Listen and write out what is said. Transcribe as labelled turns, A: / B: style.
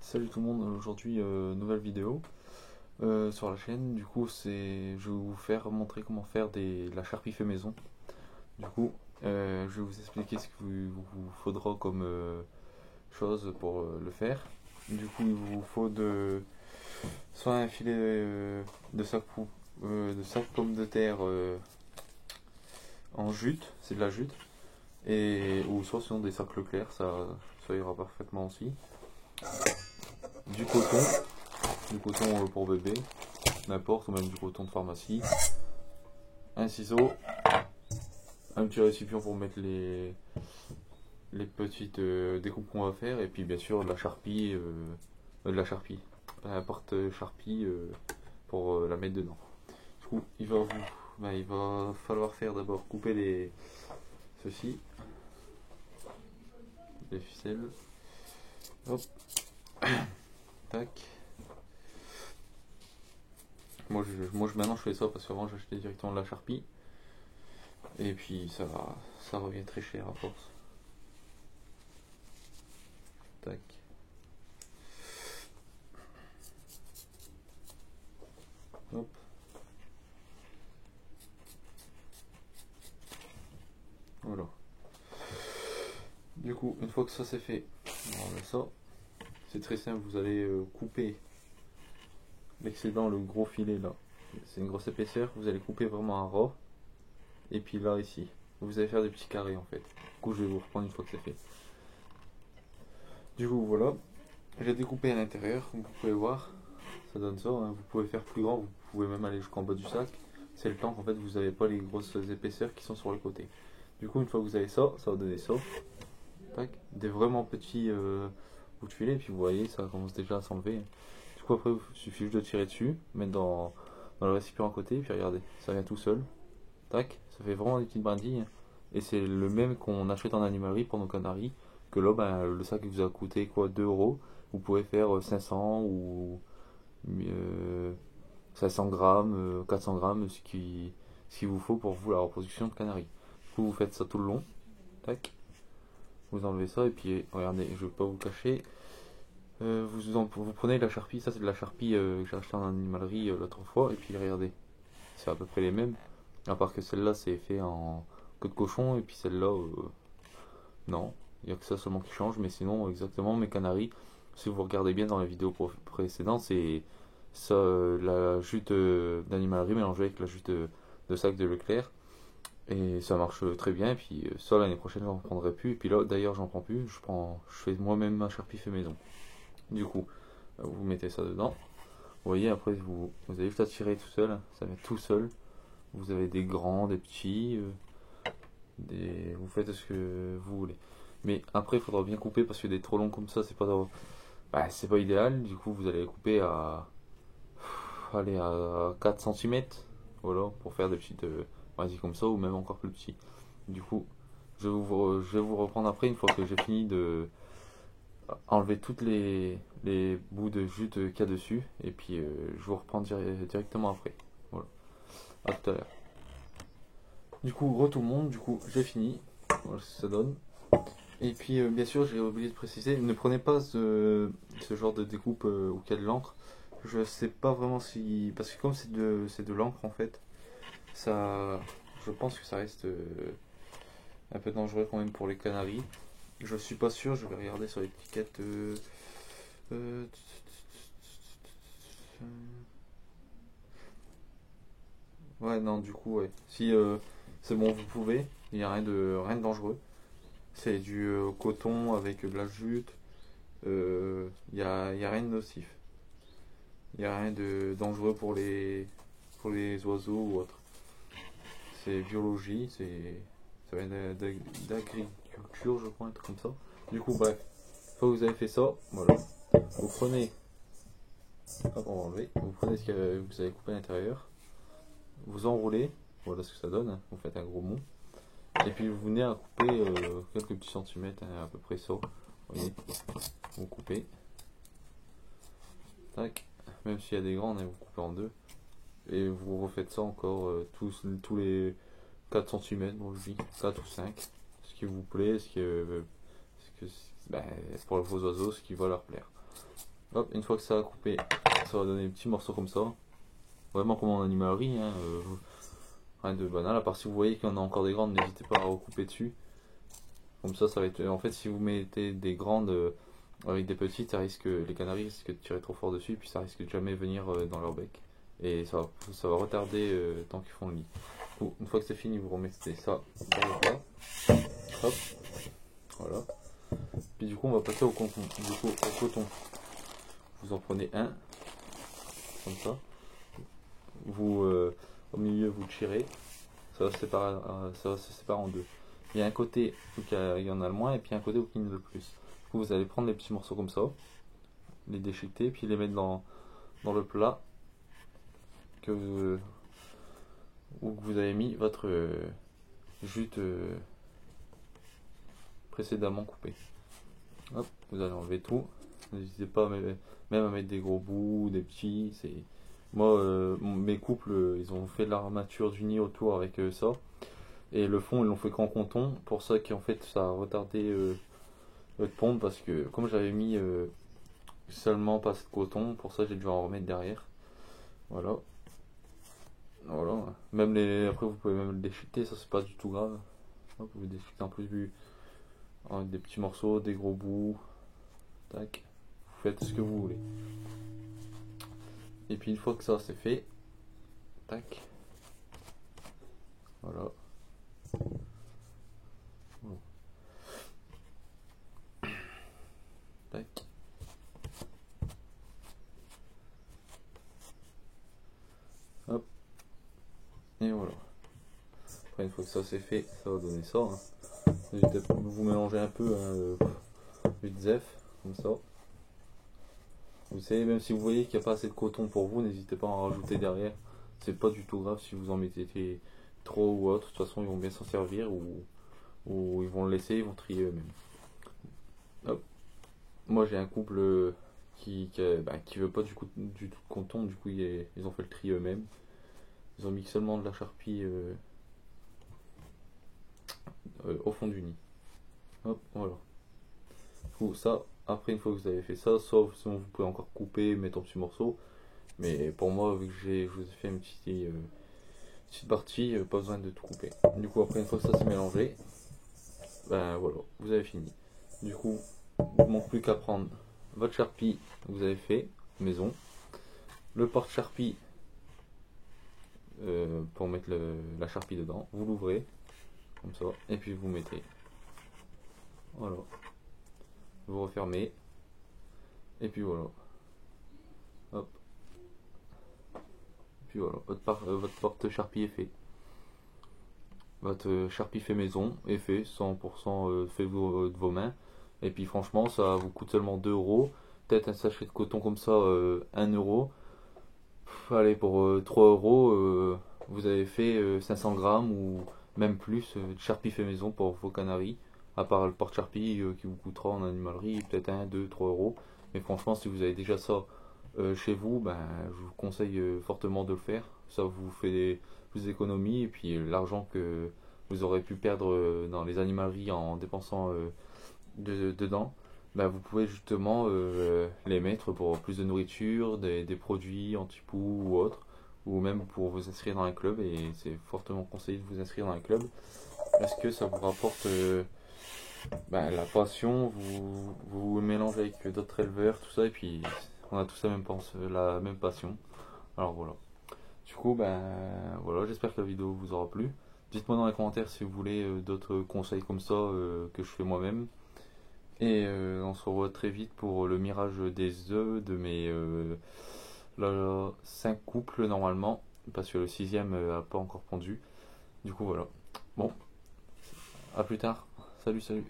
A: Salut tout le monde, aujourd'hui nouvelle vidéo sur la chaîne. Du coup, je vais vous faire montrer comment faire de la charpie fait maison. Du coup, je vais vous expliquer ce qu'il vous faudra comme chose pour le faire. Du coup, il vous faut soit un filet de sac pommes de terre en jute, c'est de la jute, ou soit sinon des sacs Leclerc, ça ira parfaitement aussi. Du coton, pour bébé, n'importe, ou même du coton de pharmacie, un ciseau, un petit récipient pour mettre les petites découpes qu'on va faire, et puis bien sûr la porte charpie pour la mettre dedans. Du coup, il va falloir faire d'abord couper ceci, les ficelles, hop, tac. Maintenant je fais ça parce qu'avant j'achetais directement de la charpie. Et puis ça revient très cher à force. Tac. Hop. Voilà. Du coup, une fois que ça c'est fait, on enlève ça. C'est très simple, vous allez couper l'excédent, le gros filet là. C'est une grosse épaisseur, vous allez couper vraiment à ras. Et puis là, ici, vous allez faire des petits carrés en fait. Du coup, je vais vous reprendre une fois que c'est fait. Du coup, voilà. J'ai découpé à l'intérieur, comme vous pouvez voir. Ça donne ça, hein. Vous pouvez faire plus grand, vous pouvez même aller jusqu'en bas du sac. C'est le temps qu'en fait vous n'avez pas les grosses épaisseurs qui sont sur les côtés. Du coup, une fois que vous avez ça, ça va donner ça. Tac. Des vraiment petits bouts de filet, et puis vous voyez, ça commence déjà à s'enlever. Du coup, après, il suffit juste de tirer dessus, mettre dans le récipient à côté, et puis regardez, ça vient tout seul. Tac, ça fait vraiment des petites brindilles. Et c'est le même qu'on achète en animalerie pour nos canaris. Que là, ben, le sac vous a coûté quoi, 2 euros. Vous pouvez faire 500 ou 500 grammes, 400 grammes, ce qu'il vous faut pour vous la reproduction de canaris. Du coup, vous faites ça tout le long. Tac. Vous enlevez ça et puis regardez, je ne vais pas vous cacher. Vous prenez la charpie, ça c'est de la charpie que j'ai acheté en animalerie l'autre fois. Et puis regardez, c'est à peu près les mêmes. À part que celle-là c'est fait en queue de cochon et puis celle-là, non. Il n'y a que ça seulement qui change, mais sinon exactement mes canaris. Si vous regardez bien dans les vidéos précédentes, c'est ça, la jute d'animalerie mélangée avec la jute de sac de Leclerc. Et ça marche très bien. Et puis ça l'année prochaine j'en prendrai plus. Et puis là d'ailleurs j'en prends plus. Je fais moi-même ma charpie fait maison. Du coup, vous mettez ça dedans. Vous voyez après vous avez juste à tirer tout seul. Ça vient tout seul. Vous avez des grands, des petits. Vous faites ce que vous voulez. Mais après il faudra bien couper parce que des trop longs comme ça c'est pas idéal. Du coup vous allez couper à 4 cm, voilà, pour faire des petites vas-y comme ça ou même encore plus petits. Du coup je vais vous reprendre après une fois que j'ai fini de enlever toutes les bouts de jute qu'il y a dessus et puis je vous reprends directement après. Voilà, à tout à l'heure. Du coup, tout le monde, du coup j'ai fini, voilà ce que ça donne. Et puis bien sûr j'ai oublié de préciser, ne prenez pas ce genre de découpe où il y a de l'encre. Je sais pas vraiment si... Parce que comme c'est de l'encre en fait, ça, je pense que ça reste un peu dangereux quand même pour les canaris. Je suis pas sûr, je vais regarder sur l'étiquette. Euh, ouais, non, du coup, ouais. Si c'est bon, vous pouvez, il n'y a rien de dangereux. C'est du coton avec de la jute, il y a rien de nocif. Il n'y a rien de dangereux pour les oiseaux ou autres. C'est biologie, ça vient d'agriculture, je crois, un truc comme ça. Du coup, bref, une fois que vous avez fait ça, voilà, vous prenez, hop, on va enlever, vous prenez ce que vous avez coupé à l'intérieur, vous enroulez, voilà ce que ça donne, hein. Vous faites un gros mou, et puis vous venez à couper quelques petits centimètres, hein, à peu près ça, vous voyez, vous coupez, tac, même s'il y a des grands, hein, vous coupez en deux, et vous refaites ça encore tous les 4 cm, bon, je dis 4 ou 5, ce qui vous plaît, ce que ben, pour vos oiseaux, ce qui va leur plaire. Hop, une fois que ça a coupé, ça va donner des petits morceaux comme ça. Vraiment comme en animalerie, hein, rien de banal. À part si vous voyez qu'il y en a encore des grandes, n'hésitez pas à recouper dessus. Comme ça va être. En fait, si vous mettez des grandes avec des petites, les canaris risquent de tirer trop fort dessus, puis ça risque de jamais venir dans leur bec. Et ça va retarder tant qu'ils font le lit. Bon, une fois que c'est fini, vous remettez ça dans le plat. Hop, voilà. Puis du coup, on va passer au coton. Du coup, au coton, vous en prenez un, comme ça. Vous, au milieu, vous le tirez. Ça va se séparer en deux. Il y a un côté où il y en a le moins, et puis un côté où il y en a le plus. Du coup, vous allez prendre les petits morceaux comme ça, les déchiqueter, puis les mettre dans le plat où vous avez mis votre jute précédemment coupée. Hop, vous allez enlever tout. N'hésitez pas même à mettre des gros bouts, des petits. Moi, mes couples, ils ont fait l'armature du nid autour avec ça. Et le fond, ils l'ont fait qu'en coton. Pour ça qu'en fait, ça a retardé votre ponte. Parce que comme j'avais mis seulement pas de coton, pour ça j'ai dû en remettre derrière. Voilà. Voilà. Après, vous pouvez même le déchiqueter, ça c'est pas du tout grave. Vous pouvez déchiqueter un peu avec des petits morceaux, des gros bouts. Tac. Vous faites ce que vous voulez. Et puis une fois que ça c'est fait, tac. Voilà. Bon. Tac. Hop. Et voilà. Après une fois que ça c'est fait, ça va donner ça. Hein. N'hésitez pas à vous mélanger un peu, vite zef, comme ça. Vous savez, même si vous voyez qu'il n'y a pas assez de coton pour vous, n'hésitez pas à en rajouter derrière. C'est pas du tout grave si vous en mettez trop ou autre. De toute façon, ils vont bien s'en servir ou ils vont le laisser, ils vont trier eux-mêmes. Hop. Moi, j'ai un couple qui veut pas du tout de coton, du coup, ils ont fait le tri eux-mêmes. Ils ont mis seulement de la charpie au fond du nid. Hop, voilà. Du coup, ça, après, une fois que vous avez fait ça, sauf sinon vous pouvez encore couper, mettre en petits morceaux. Mais pour moi, vu que je vous ai fait une petite partie, pas besoin de tout couper. Du coup, après, une fois que ça s'est mélangé, ben voilà, vous avez fini. Du coup, il ne manque plus qu'à prendre votre charpie que vous avez fait, maison, le porte-charpie pour mettre la charpie dedans. Vous l'ouvrez, comme ça, et puis vous mettez. Voilà. Vous refermez, et puis voilà. Hop. Puis voilà, votre porte-charpie est fait. Votre charpie fait maison est fait, 100% fait de vos mains. Et puis franchement, ça vous coûte seulement 2 euros. Peut-être un sachet de coton comme ça, 1 euro. Allez, pour 3 euros, vous avez fait 500 grammes ou même plus de charpie fait maison pour vos canaris. À part le porte-charpie qui vous coûtera en animalerie peut-être 1, 2, 3 euros. Mais franchement, si vous avez déjà ça chez vous, ben, je vous conseille fortement de le faire. Ça vous fait plus d'économies et puis l'argent que vous aurez pu perdre dans les animaleries en dépensant dedans, ben, vous pouvez justement les mettre pour plus de nourriture, des produits anti-poux ou autres, ou même pour vous inscrire dans un club. Et c'est fortement conseillé de vous inscrire dans un club parce que ça vous rapporte la passion, vous mélangez avec d'autres éleveurs, tout ça, et puis on a tous la même passion. Alors voilà. Du coup, ben voilà, j'espère que la vidéo vous aura plu. Dites-moi dans les commentaires si vous voulez d'autres conseils comme ça que je fais moi-même. Et on se revoit très vite pour le mirage des œufs de mes 5 couples normalement, parce que le 6ème n'a pas encore pondu. Du coup voilà. Bon, à plus tard. Salut, salut.